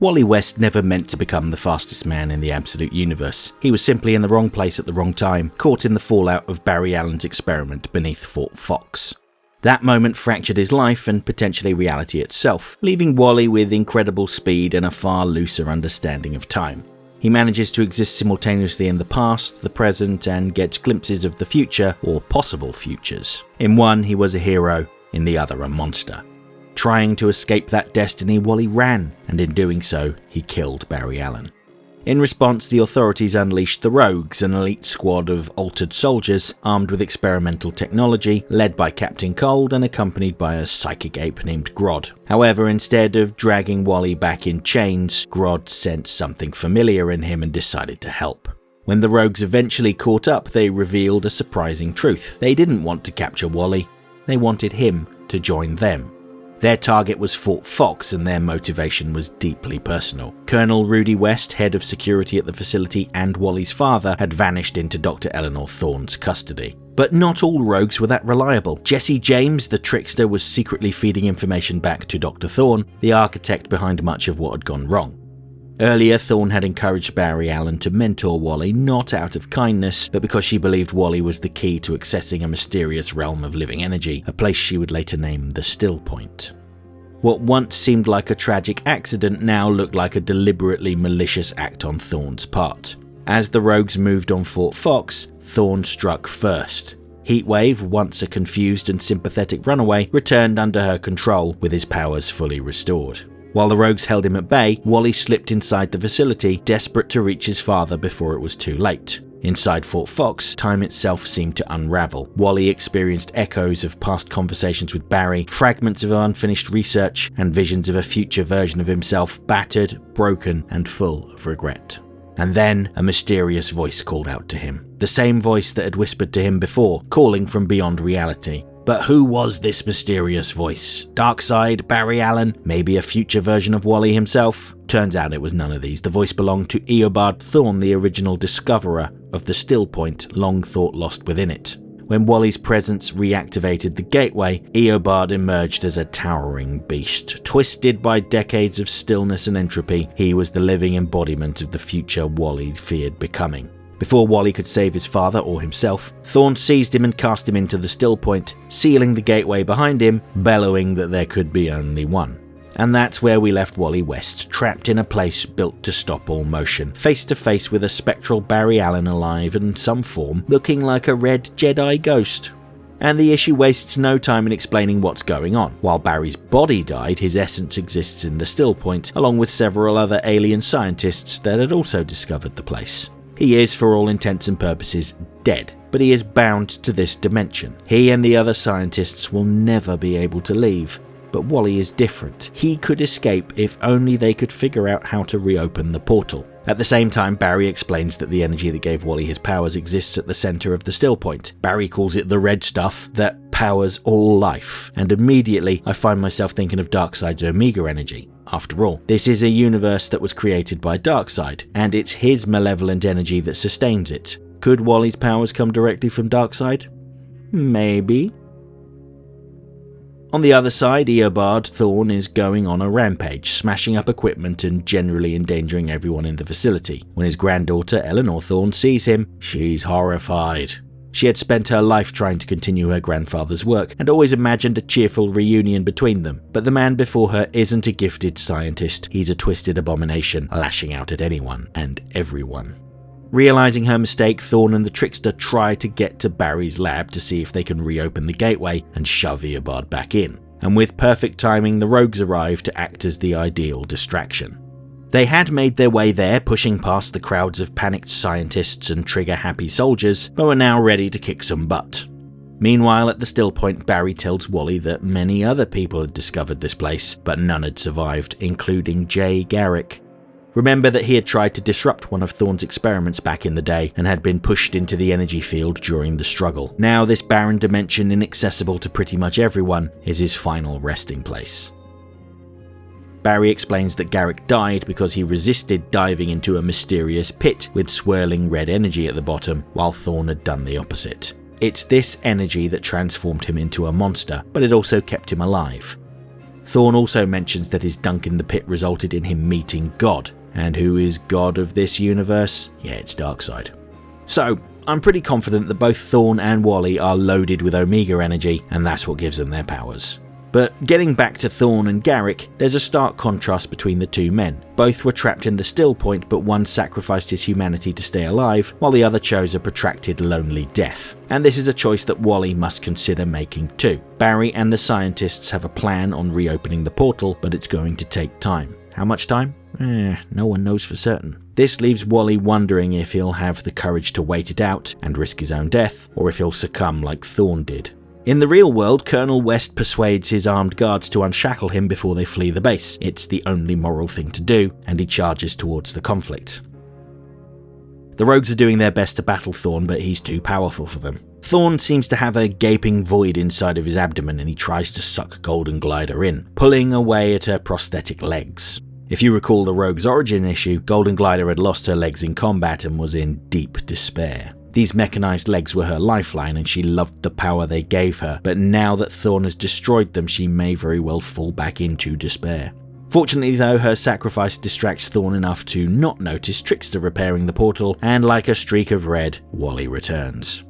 Wally West never meant to become the fastest man in the absolute universe. He was simply in the wrong place at the wrong time, caught in the fallout of Barry Allen's experiment beneath Fort Fox. That moment fractured his life and potentially reality itself, leaving Wally with incredible speed and a far looser understanding of time. He manages to exist simultaneously in the past, the present, and gets glimpses of the future, or possible futures. In one, he was a hero, in the other, a monster. Trying to escape that destiny, Wally ran, and in doing so, he killed Barry Allen. In response, the authorities unleashed the Rogues, an elite squad of altered soldiers armed with experimental technology, led by Captain Cold and accompanied by a psychic ape named Grodd. However, instead of dragging Wally back in chains, Grodd sensed something familiar in him and decided to help. When the Rogues eventually caught up, they revealed a surprising truth. They didn't want to capture Wally, they wanted him to join them. Their target was Fort Fox, and their motivation was deeply personal. Colonel Rudy West, head of security at the facility, and Wally's father had vanished into Dr. Eleanor Thawne's custody. But not all rogues were that reliable. Jesse James, the trickster, was secretly feeding information back to Dr. Thawne, the architect behind much of what had gone wrong. Earlier, Thawne had encouraged Barry Allen to mentor Wally, not out of kindness, but because she believed Wally was the key to accessing a mysterious realm of living energy, a place she would later name the Still Point. What once seemed like a tragic accident now looked like a deliberately malicious act on Thawne's part. As the Rogues moved on Fort Fox, Thawne struck first. Heatwave, once a confused and sympathetic runaway, returned under her control with his powers fully restored. While the Rogues held him at bay, Wally slipped inside the facility, desperate to reach his father before it was too late. Inside Fort Fox, time itself seemed to unravel. Wally experienced echoes of past conversations with Barry, fragments of unfinished research, and visions of a future version of himself, battered, broken, and full of regret. And then, a mysterious voice called out to him. The same voice that had whispered to him before, calling from beyond reality. But who was this mysterious voice? Darkseid, Barry Allen, maybe a future version of Wally himself? Turns out it was none of these. The voice belonged to Eobard Thawne, the original discoverer of the Still Point, long thought lost within it. When Wally's presence reactivated the gateway, Eobard emerged as a towering beast. Twisted by decades of stillness and entropy, he was the living embodiment of the future Wally feared becoming. Before Wally could save his father or himself, Thawne seized him and cast him into the Still Point, sealing the gateway behind him, bellowing that there could be only one. And that's where we left Wally West, trapped in a place built to stop all motion, face to face with a spectral Barry Allen alive in some form, looking like a red Jedi ghost. And the issue wastes no time in explaining what's going on. While Barry's body died, his essence exists in the Still Point, along with several other alien scientists that had also discovered the place. He is, for all intents and purposes, dead, but he is bound to this dimension. He and the other scientists will never be able to leave. But Wally is different. He could escape if only they could figure out how to reopen the portal. At the same time, Barry explains that the energy that gave Wally his powers exists at the center of the Still Point. Barry calls it the red stuff that powers all life, and immediately I find myself thinking of Darkseid's Omega energy. After all, this is a universe that was created by Darkseid, and it's his malevolent energy that sustains it. Could Wally's powers come directly from Darkseid? Maybe. On the other side, Eobard Thawne is going on a rampage, smashing up equipment and generally endangering everyone in the facility. When his granddaughter, Eleanor Thawne, sees him, she's horrified. She had spent her life trying to continue her grandfather's work and always imagined a cheerful reunion between them. But the man before her isn't a gifted scientist, he's a twisted abomination, lashing out at anyone and everyone. Realizing her mistake, Thawne and the trickster try to get to Barry's lab to see if they can reopen the gateway and shove Eobard back in. And with perfect timing, the Rogues arrive to act as the ideal distraction. They had made their way there, pushing past the crowds of panicked scientists and trigger-happy soldiers, but were now ready to kick some butt. Meanwhile, at the Still Point, Barry tells Wally that many other people had discovered this place, but none had survived, including Garrick. Remember that he had tried to disrupt one of Thawne's experiments back in the day and had been pushed into the energy field during the struggle. Now this barren dimension, inaccessible to pretty much everyone, is his final resting place. Barry explains that Garrick died because he resisted diving into a mysterious pit with swirling red energy at the bottom, while Thawne had done the opposite. It's this energy that transformed him into a monster, but it also kept him alive. Thawne also mentions that his dunk in the pit resulted in him meeting God. And who is God of this universe? Yeah, it's Darkseid. So, I'm pretty confident that both Thawne and Wally are loaded with Omega energy, and that's what gives them their powers. But getting back to Thawne and Garrick, there's a stark contrast between the two men. Both were trapped in the still point, but one sacrificed his humanity to stay alive, while the other chose a protracted, lonely death. And this is a choice that Wally must consider making too. Barry and the scientists have a plan on reopening the portal, but it's going to take time. How much time? No one knows for certain. This leaves Wally wondering if he'll have the courage to wait it out and risk his own death, or if he'll succumb like Thawne did. In the real world, Colonel West persuades his armed guards to unshackle him before they flee the base. It's the only moral thing to do, and he charges towards the conflict. The rogues are doing their best to battle Thawne, but he's too powerful for them. Thawne seems to have a gaping void inside of his abdomen, and he tries to suck Golden Glider in, pulling away at her prosthetic legs. If you recall the rogue's origin issue, Golden Glider had lost her legs in combat and was in deep despair. These mechanized legs were her lifeline and she loved the power they gave her, but now that Thawne has destroyed them, she may very well fall back into despair. Fortunately though, her sacrifice distracts Thawne enough to not notice Trickster repairing the portal, and like a streak of red, Wally returns.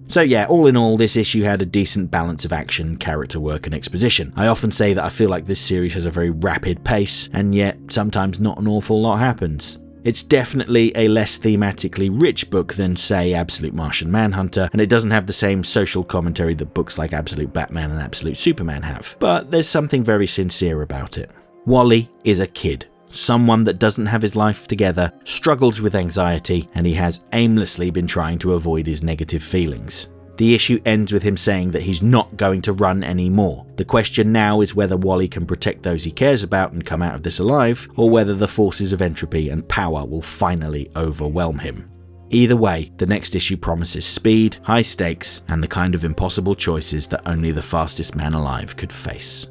So yeah, all in all, this issue had a decent balance of action, character work and exposition. I often say that I feel like this series has a very rapid pace, and yet sometimes not an awful lot happens. It's definitely a less thematically rich book than, say, Absolute Martian Manhunter, and it doesn't have the same social commentary that books like Absolute Batman and Absolute Superman have, but there's something very sincere about it. Wally is a kid. Someone that doesn't have his life together, struggles with anxiety, and he has aimlessly been trying to avoid his negative feelings. The issue ends with him saying that he's not going to run anymore. The question now is whether Wally can protect those he cares about and come out of this alive, or whether the forces of entropy and power will finally overwhelm him. Either way, the next issue promises speed, high stakes, and the kind of impossible choices that only the fastest man alive could face.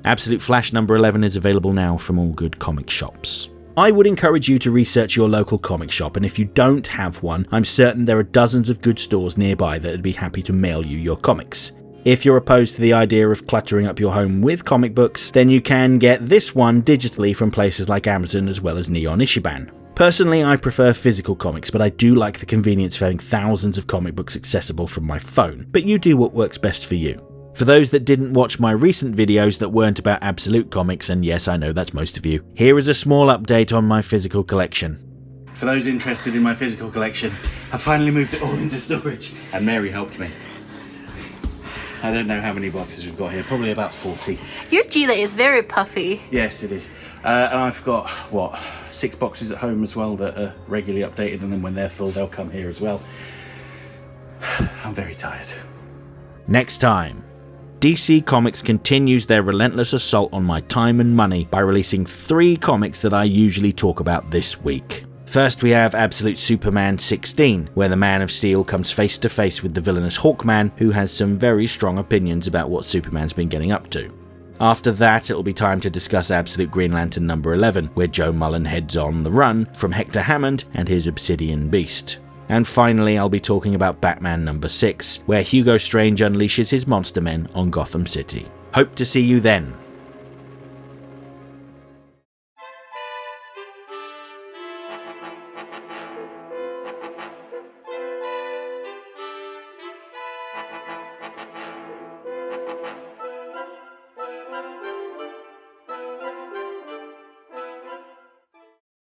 Absolute Flash number 11 is available now from all good comic shops. I would encourage you to research your local comic shop, and if you don't have one, I'm certain there are dozens of good stores nearby that would be happy to mail you your comics. If you're opposed to the idea of cluttering up your home with comic books, then you can get this one digitally from places like Amazon as well as Neon Ishiban. Personally, I prefer physical comics, but I do like the convenience of having thousands of comic books accessible from my phone, but you do what works best for you. For those that didn't watch my recent videos that weren't about Absolute Comics, and yes, I know that's most of you, here is a small update on my physical collection. For those interested in my physical collection, I finally moved it all into storage, and Mary helped me. I don't know how many boxes we've got here, probably about 40. Your Gila is very puffy. Yes, it is. And I've got, 6 boxes at home as well that are regularly updated, and then when they're full, they'll come here as well. I'm very tired. Next time. DC Comics continues their relentless assault on my time and money by releasing 3 comics that I usually talk about this week. First we have Absolute Superman 16, where the Man of Steel comes face to face with the villainous Hawkman, who has some very strong opinions about what Superman's been getting up to. After that, it'll be time to discuss Absolute Green Lantern number 11, where Joe Mullen heads on the run from Hector Hammond and his Obsidian Beast. And finally, I'll be talking about Batman number 6, where Hugo Strange unleashes his monster men on Gotham City. Hope to see you then.